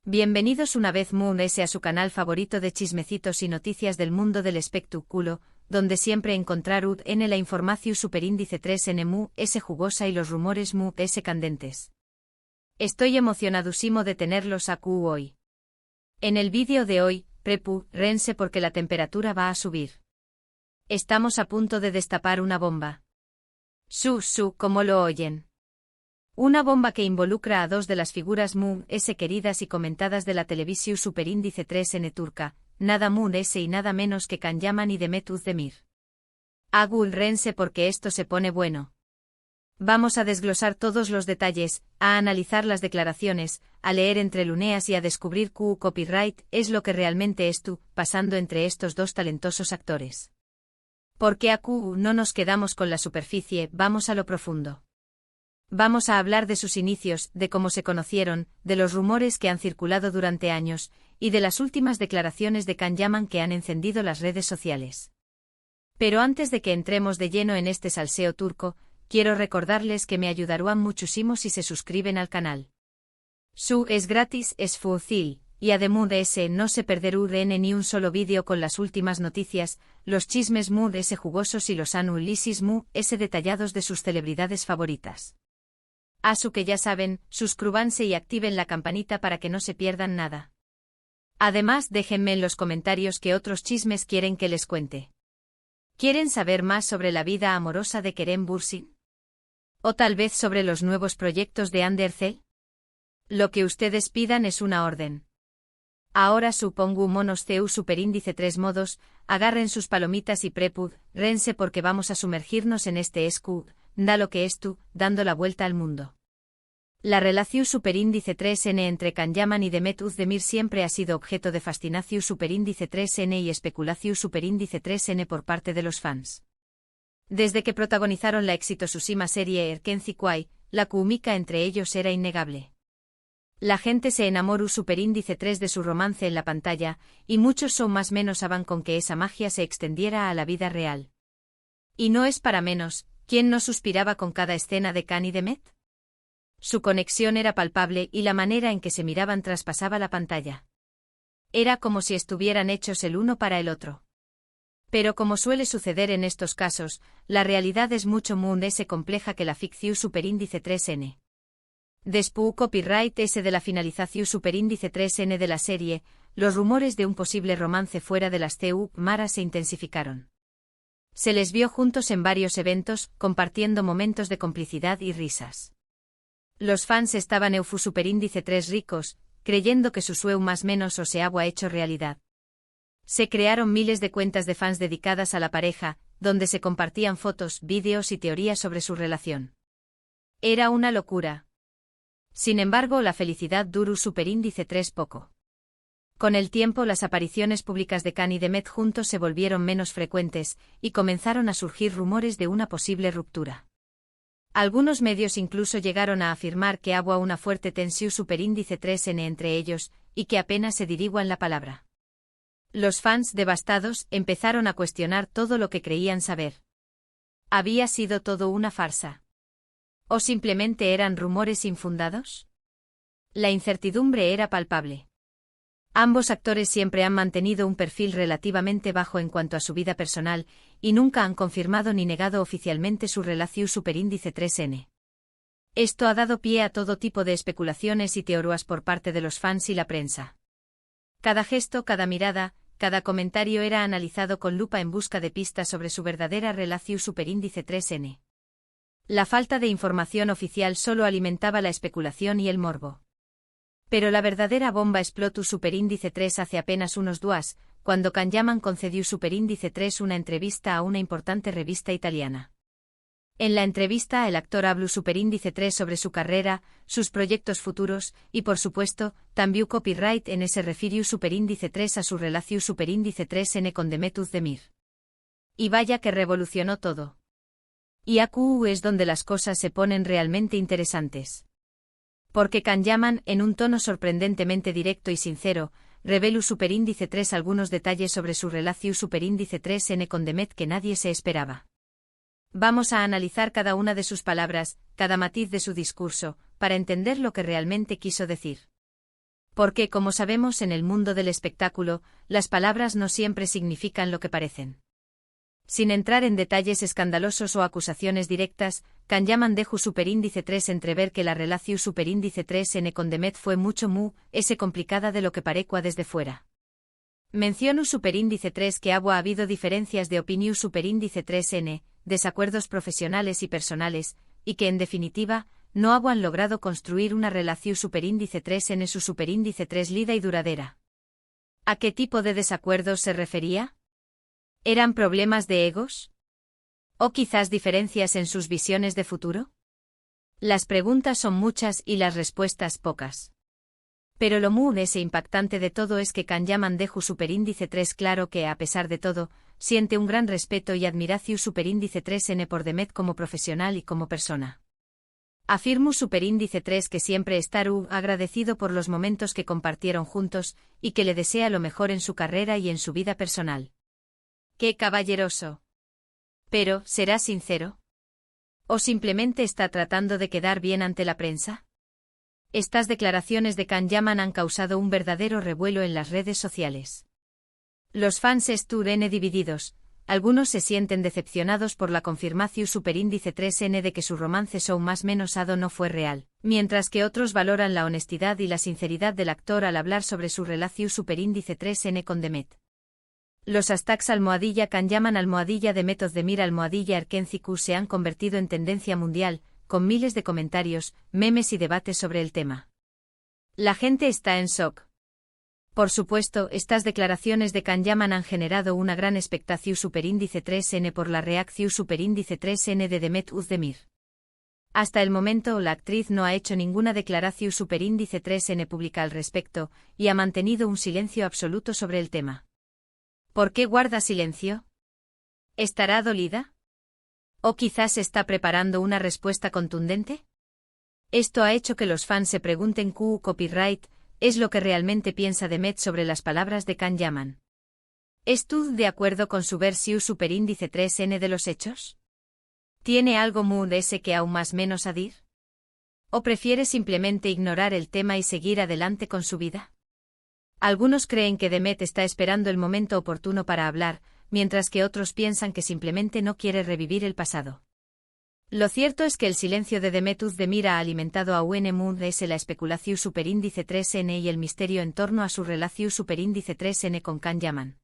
Bienvenidos una vez Moon S a su canal favorito de chismecitos y noticias del mundo del espectáculo, donde siempre encontrar en la información superíndice 3N Mu S jugosa y los rumores Mu S candentes. Estoy emocionadísimo de tenerlos aquí hoy. En el vídeo de hoy, prepárense porque la temperatura va a subir. Estamos a punto de destapar una bomba. ¿Cómo lo oyen? Una bomba que involucra a dos de las figuras Moon S queridas y comentadas de la televisión superíndice 3N turca, nada Moon S y nada menos que Can Yaman y Demet Özdemir. Rense porque esto se pone bueno. Vamos a desglosar todos los detalles, a analizar las declaraciones, a leer entre líneas y a descubrir qué copyright es lo que realmente pasando entre estos dos talentosos actores. Porque aquí no nos quedamos con la superficie, vamos a lo profundo. Vamos a hablar de sus inicios, de cómo se conocieron, de los rumores que han circulado durante años, y de las últimas declaraciones de Can Yaman que han encendido las redes sociales. Pero antes de que entremos de lleno en este salseo turco, quiero recordarles que me ayudarán muchísimo si se suscriben al canal. Es gratis, es fácil, y además de ese no se perderán ni un solo vídeo con las últimas noticias, los chismes Mood S jugosos y los análisis Mood S detallados de sus celebridades favoritas. Que ya saben, suscríbanse y activen la campanita para que no se pierdan nada. Además, déjenme en los comentarios qué otros chismes quieren que les cuente. ¿Quieren saber más sobre la vida amorosa de Kerem Bürsin? ¿O tal vez sobre los nuevos proyectos de Andercel? Lo que ustedes pidan es una orden. Ahora supongo monos CU superíndice 3 modos, agarren sus palomitas y prepárense porque vamos a sumergirnos en este da lo que es dando la vuelta al mundo. La relación superíndice 3N entre Can Yaman y Demet Özdemir siempre ha sido objeto de fascinación superíndice 3N y especulación superíndice 3N por parte de los fans. Desde que protagonizaron la exitosísima serie Erkenci Kuay, la química entre ellos era innegable. La gente se enamoró superíndice 3 de su romance en la pantalla, y muchos son más menos aban con que esa magia se extendiera a la vida real. Y no es para menos, ¿quién no suspiraba con cada escena de Can y Demet? Su conexión era palpable y la manera en que se miraban traspasaba la pantalla. Era como si estuvieran hechos el uno para el otro. Pero como suele suceder en estos casos, la realidad es mucho más compleja que la ficción superíndice 3N. Después copyright S de la finalización superíndice 3N de la serie, los rumores de un posible romance fuera de las maras se intensificaron. Se les vio juntos en varios eventos, compartiendo momentos de complicidad y risas. Los fans estaban superíndice 3 ricos, creyendo que su sueño más menos o se había hecho realidad. Se crearon miles de cuentas de fans dedicadas a la pareja, donde se compartían fotos, vídeos y teorías sobre su relación. Era una locura. Sin embargo, la felicidad duró superíndice 3 poco. Con el tiempo las apariciones públicas de Can y Demet juntos se volvieron menos frecuentes, y comenzaron a surgir rumores de una posible ruptura. Algunos medios incluso llegaron a afirmar que había una fuerte tensión superíndice 3N entre ellos, y que apenas se dirigían la palabra. Los fans, devastados, empezaron a cuestionar todo lo que creían saber. ¿Había sido todo una farsa? ¿O simplemente eran rumores infundados? La incertidumbre era palpable. Ambos actores siempre han mantenido un perfil relativamente bajo en cuanto a su vida personal, y nunca han confirmado ni negado oficialmente su relación superíndice 3N. Esto ha dado pie a todo tipo de especulaciones y teorías por parte de los fans y la prensa. Cada gesto, cada mirada, cada comentario era analizado con lupa en busca de pistas sobre su verdadera relación superíndice 3N. La falta de información oficial solo alimentaba la especulación y el morbo. Pero la verdadera bomba explotó superíndice 3 hace apenas unos días, cuando Can Yaman concedió superíndice 3 una entrevista a una importante revista italiana. En la entrevista el actor habló superíndice 3 sobre su carrera, sus proyectos futuros, y por supuesto, también copyright en ese refirió superíndice 3 a su relación superíndice 3N con Demet Özdemir. Y vaya que revolucionó todo. Y aquí es donde las cosas se ponen realmente interesantes. Porque Can Yaman, en un tono sorprendentemente directo y sincero, reveló superíndice 3 algunos detalles sobre su relación superíndice 3N con Demet que nadie se esperaba. Vamos a analizar cada una de sus palabras, cada matiz de su discurso, para entender lo que realmente quiso decir. Porque, como sabemos en el mundo del espectáculo, las palabras no siempre significan lo que parecen. Sin entrar en detalles escandalosos o acusaciones directas, Can Yaman deju superíndice 3 entrever que la relación superíndice 3n con Demet fue mucho es complicada de lo que parecua desde fuera. Menciono superíndice 3 que ha habido diferencias de opinión superíndice 3n, desacuerdos profesionales y personales, y que en definitiva, no han logrado construir una relación superíndice 3n su superíndice 3 lida y duradera. ¿A qué tipo de desacuerdos se refería? ¿Eran problemas de egos? ¿O quizás diferencias en sus visiones de futuro? Las preguntas son muchas y las respuestas pocas. Pero lo ese impactante de todo es que Can Yaman deju superíndice 3 claro que, a pesar de todo, siente un gran respeto y admiración superíndice 3n por Demet como profesional y como persona. Afirmo superíndice 3 que siempre estará agradecido por los momentos que compartieron juntos, y que le desea lo mejor en su carrera y en su vida personal. ¡Qué caballeroso! Pero, ¿será sincero? ¿O simplemente está tratando de quedar bien ante la prensa? Estas declaraciones de Can Yaman han causado un verdadero revuelo en las redes sociales. Los fans están divididos, algunos se sienten decepcionados por la confirmación superíndice 3n de que su romance show más menos ado no fue real, mientras que otros valoran la honestidad y la sinceridad del actor al hablar sobre su relación superíndice 3n con Demet. Los hashtags #Can Yaman #Demet Ozdemir #Erkenci se han convertido en tendencia mundial, con miles de comentarios, memes y debates sobre el tema. La gente está en shock. Por supuesto, estas declaraciones de Can Yaman han generado una gran expectación superíndice 3n por la reacción superíndice 3n de Demet Özdemir. Hasta el momento, la actriz no ha hecho ninguna declaración superíndice 3n pública al respecto, y ha mantenido un silencio absoluto sobre el tema. ¿Por qué guarda silencio? ¿Estará dolida? ¿O quizás está preparando una respuesta contundente? Esto ha hecho que los fans se pregunten copyright es lo que realmente piensa Demet sobre las palabras de Can Yaman. ¿Estás de acuerdo con su versión superíndice 3n de los hechos? ¿Tiene algo de ese que aún más menos adir? ¿O prefiere simplemente ignorar el tema y seguir adelante con su vida? Algunos creen que Demet está esperando el momento oportuno para hablar, mientras que otros piensan que simplemente no quiere revivir el pasado. Lo cierto es que el silencio de Demet Özdemir ha alimentado a UNMUS la especulación superíndice 3n y el misterio en torno a su relación superíndice 3n con Can Yaman.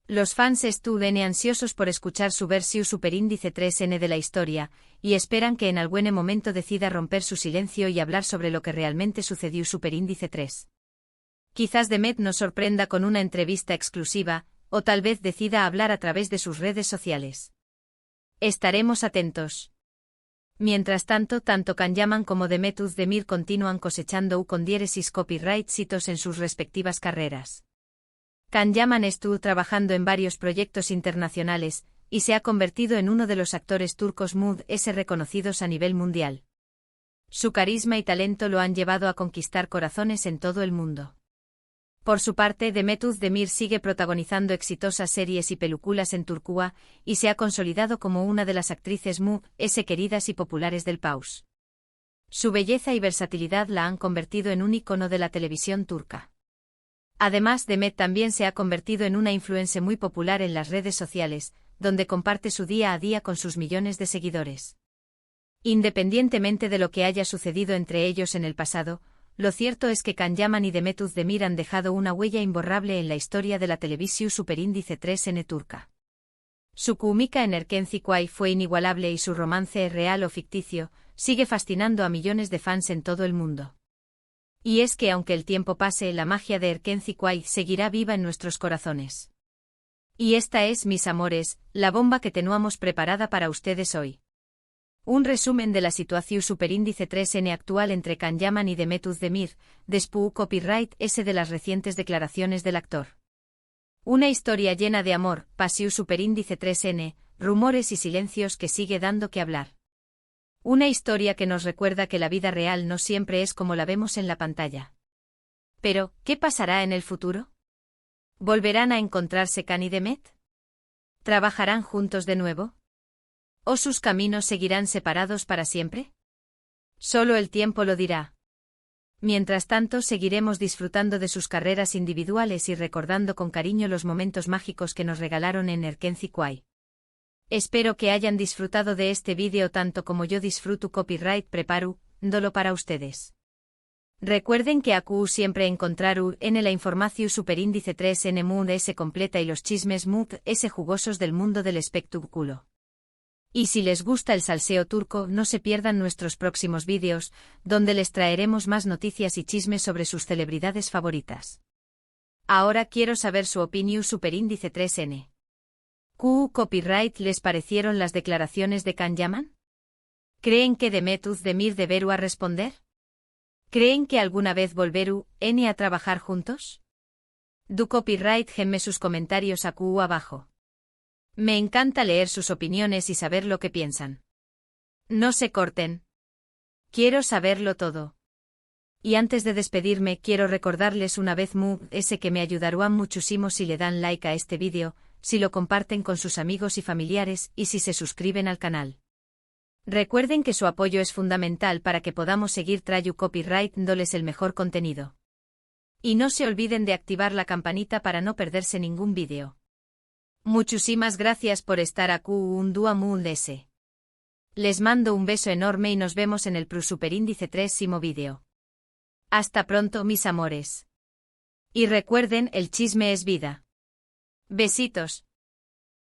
Los fans están ansiosos por escuchar su versión superíndice 3n de la historia, y esperan que en algún momento decida romper su silencio y hablar sobre lo que realmente sucedió superíndice 3. Quizás Demet nos sorprenda con una entrevista exclusiva, o tal vez decida hablar a través de sus redes sociales. Estaremos atentos. Mientras tanto, tanto Can Yaman como Demet Özdemir continúan cosechando con diéresis copyright hitos en sus respectivas carreras. Can Yaman estuvo trabajando en varios proyectos internacionales, y se ha convertido en uno de los actores turcos reconocidos a nivel mundial. Su carisma y talento lo han llevado a conquistar corazones en todo el mundo. Por su parte, Demet Özdemir sigue protagonizando exitosas series y películas en Turquía, y se ha consolidado como una de las actrices queridas y populares del país. Su belleza y versatilidad la han convertido en un icono de la televisión turca. Además, Demet también se ha convertido en una influencer muy popular en las redes sociales, donde comparte su día a día con sus millones de seguidores. Independientemente de lo que haya sucedido entre ellos en el pasado, lo cierto es que Can Yaman y Demet Özdemir han dejado una huella imborrable en la historia de la televisión superíndice 3n turca. Su química en Erkenci fue inigualable y su romance, real o ficticio, sigue fascinando a millones de fans en todo el mundo. Y es que aunque el tiempo pase, la magia de Erkenci seguirá viva en nuestros corazones. Y esta es, mis amores, la bomba que teníamos preparada para ustedes hoy. Un resumen de la situación superíndice 3n actual entre Can Yaman y Demet Özdemir, después copyright de las recientes declaraciones del actor. Una historia llena de amor, pasión superíndice 3n, rumores y silencios que sigue dando que hablar. Una historia que nos recuerda que la vida real no siempre es como la vemos en la pantalla. Pero, ¿qué pasará en el futuro? ¿Volverán a encontrarse Can y Demet? ¿Trabajarán juntos de nuevo? ¿O sus caminos seguirán separados para siempre? Solo el tiempo lo dirá. Mientras tanto, seguiremos disfrutando de sus carreras individuales y recordando con cariño los momentos mágicos que nos regalaron en Erkenci Kwai. Espero que hayan disfrutado de este vídeo tanto como yo disfruto. Copyright Preparu, dolo para ustedes. Recuerden que acu siempre encontraru en la información superíndice 3 en Mood S completa y los chismes Mood S jugosos del mundo del espectáculo. Y si les gusta el salseo turco, no se pierdan nuestros próximos vídeos, donde les traeremos más noticias y chismes sobre sus celebridades favoritas. Ahora quiero saber su opinión superíndice 3N. Copyright, ¿les parecieron las declaraciones de Can Yaman? ¿Creen que Demet Özdemir deberá a responder? ¿Creen que alguna vez volverú a trabajar juntos? Du copyright, genme sus comentarios abajo. Me encanta leer sus opiniones y saber lo que piensan. No se corten. Quiero saberlo todo. Y antes de despedirme, quiero recordarles una vez más que me ayudarán muchísimo si le dan like a este vídeo, si lo comparten con sus amigos y familiares y si se suscriben al canal. Recuerden que su apoyo es fundamental para que podamos seguir trayendo copyright dándoles el mejor contenido. Y no se olviden de activar la campanita para no perderse ningún vídeo. Muchísimas gracias por estar aquí un día Mood. Les mando un beso enorme y nos vemos en el superíndice 3º vídeo. Hasta pronto, mis amores. Y recuerden, el chisme es vida. Besitos.